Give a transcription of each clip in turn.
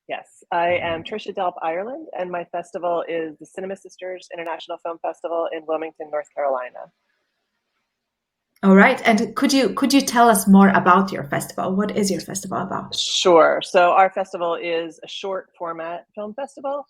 Yes, I am Tricia Ireland, and my festival is the Cinema Sisters International Film Festival in Wilmington, North Carolina. All right. And could you tell us more about your festival? What is your festival about? Sure. So our festival is a short format film festival.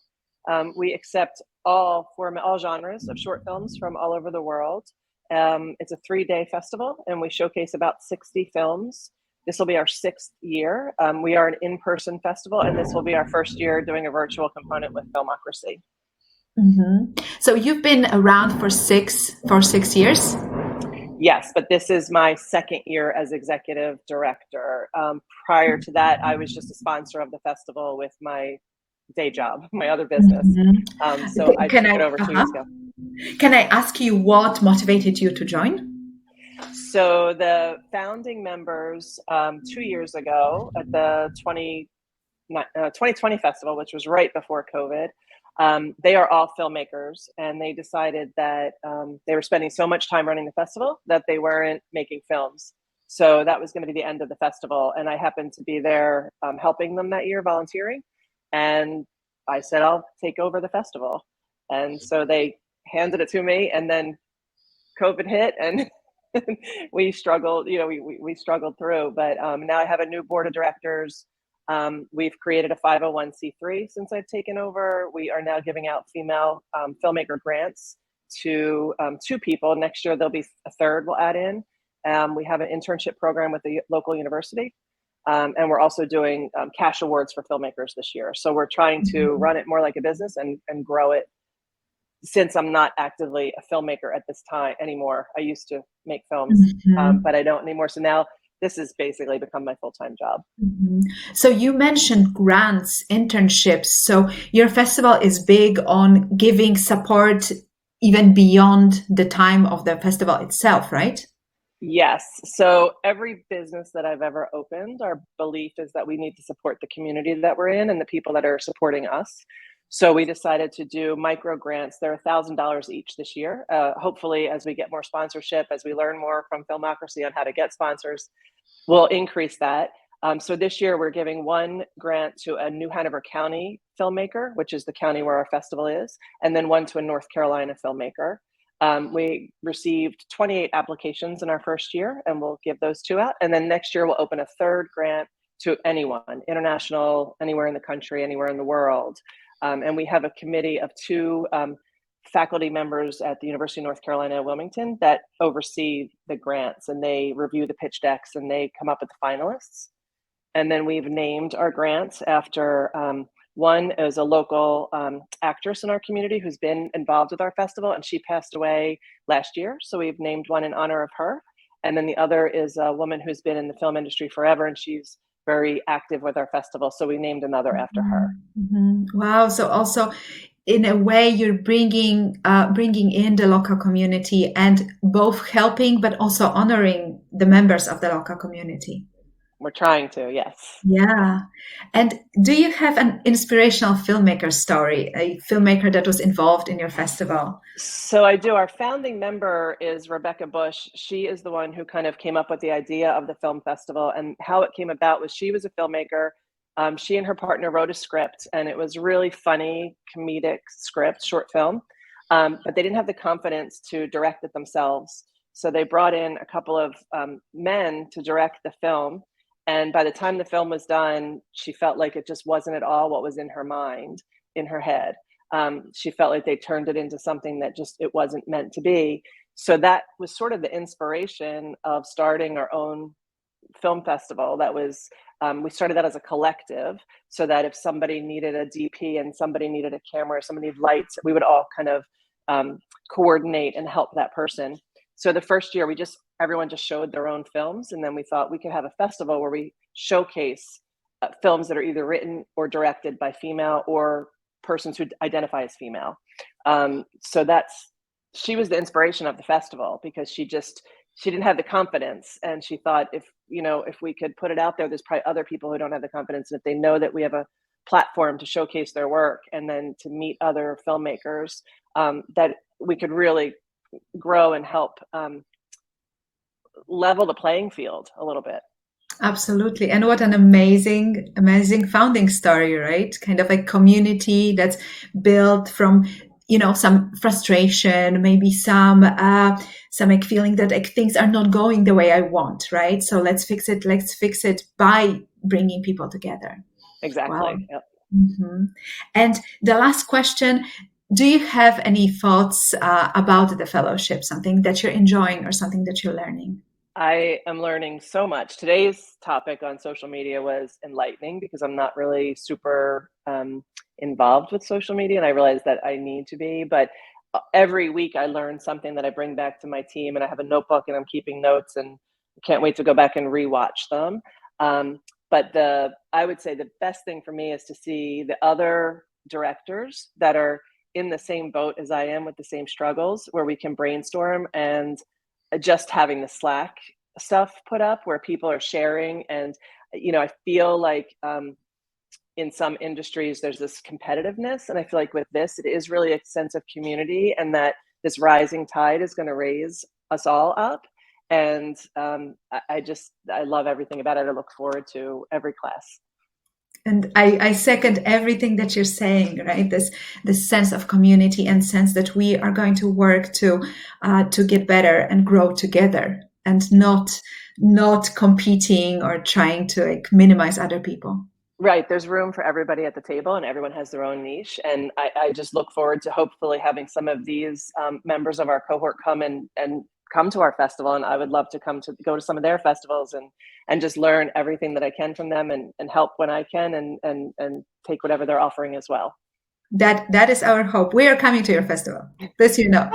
We accept all genres of short films from all over the world. It's a 3-day festival, and we showcase about 60 films. This will be our 6th year. We are an in-person festival, and this will be our first year doing a virtual component with Filmocracy. So you've been around for 6 years? Yes, but this is my 2nd year as executive director. Prior to that, I was just a sponsor of the festival with my day job, my other business. Mhm. So I Can took I it over 2 years ago. can I ask you what motivated you to join? So the founding members 2 years ago at the 2020 festival, which was right before COVID, they are all filmmakers, and they decided that they were spending so much time running the festival that they weren't making films. So that was going to be the end of the festival. And I happened to be there helping them that year, volunteering. And I said, I'll take over the festival. And so they handed it to me, and then COVID hit, and we struggled, we struggled through, but now I have a new board of directors. We've created a 501c3 since I've taken over. We are now giving out female filmmaker grants to 2 people. Next year, there'll be a third we'll add in. We have an internship program with the local university. And we're also doing cash awards for filmmakers this year. So we're trying to run it more like a business and grow it, since I'm not actively a filmmaker at this time anymore. I used to make films, Mhm. but I don't anymore. So now this has basically become my full-time job. Mhm. So you mentioned grants, internships. So your festival is big on giving support even beyond the time of the festival itself, right? Yes. So every business that I've ever opened, our belief is that we need to support the community that we're in and the people that are supporting us. So we decided to do micro grants. They're $1,000 each this year. Hopefully, as we get more sponsorship, as we learn more from Filmocracy on how to get sponsors, we'll increase that. So this year we're giving one grant to a New Hanover County filmmaker, which is the county where our festival is, and then one to a North Carolina filmmaker. We received 28 applications in our first year, and we'll give those 2 out. And then next year we'll open a third grant to anyone, international, anywhere in the country, anywhere in the world. And we have a committee of 2 faculty members at the University of North Carolina, Wilmington, that oversee the grants, and they review the pitch decks, and they come up with the finalists. And then we've named our grants after one is a local actress in our community who's been involved with our festival, and she passed away last year. So we've named one in honor of her. And then the other is a woman who's been in the film industry forever, and she's very active with our festival. So we named another after her. Wow. So also, in a way, you're bringing in the local community and both helping, but also honoring the members of the local community. We're trying to, yes. Yeah. And do you have an inspirational filmmaker story, a filmmaker that was involved in your festival? So I do. Our founding member is Rebecca Bush. She is the one who kind of came up with the idea of the film festival, and how it came about was she was a filmmaker. She and her partner wrote a script, and it was really funny, comedic script, short film. But they didn't have the confidence to direct it themselves. So they brought in a couple of men to direct the film. And by the time the film was done, she felt like it just wasn't at all what was in her mind, in her head. She felt like they turned it into something that just it wasn't meant to be. So that was sort of the inspiration of starting our own film festival. That was we started that as a collective, so that if somebody needed a DP and somebody needed a camera, somebody needed lights, we would all kind of coordinate and help that person. So the first year, everyone just showed their own films, and then we thought we could have a festival where we showcase films that are either written or directed by female or persons who identify as female. So she was the inspiration of the festival, because she didn't have the confidence, and she thought if we could put it out there, there's probably other people who don't have the confidence, and if they know that we have a platform to showcase their work and then to meet other filmmakers, that we could really grow and help level the playing field a little bit. Absolutely. And what an amazing, amazing founding story, right? Kind of a community that's built from, some frustration, maybe some like feeling that like things are not going the way I want, right? So let's fix it. Let's fix it by bringing people together. Wow. Exactly. Yep. Mhm. And the last question, do you have any thoughts about the fellowship, something that you're enjoying or something that you're learning? I am learning so much. Today's topic on social media was enlightening because I'm not really super involved with social media, and I realize that I need to be. But every week I learn something that I bring back to my team, and I have a notebook and I'm keeping notes, and can't wait to go back and rewatch them. But I would say the best thing for me is to see the other directors that are in the same boat as I am with the same struggles, where we can brainstorm and just having the Slack stuff put up where people are sharing. And I feel like in some industries there's this competitiveness, and I feel like with this it is really a sense of community, and that this rising tide is going to raise us all up. And I love everything about it. I look forward to every class. And I second everything that you're saying, right? This sense of community and sense that we are going to work to get better and grow together, and not competing or trying to like minimize other people. Right. There's room for everybody at the table, and everyone has their own niche. And I just look forward to hopefully having some of these members of our cohort come and come to our festival. And I would love to go to some of their festivals and just learn everything that I can from them, and help when I can, and take whatever they're offering as well. That is our hope. We are coming to your festival. This you know.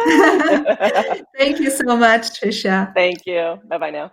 Thank you so much, Tricia. Thank you. Bye bye now.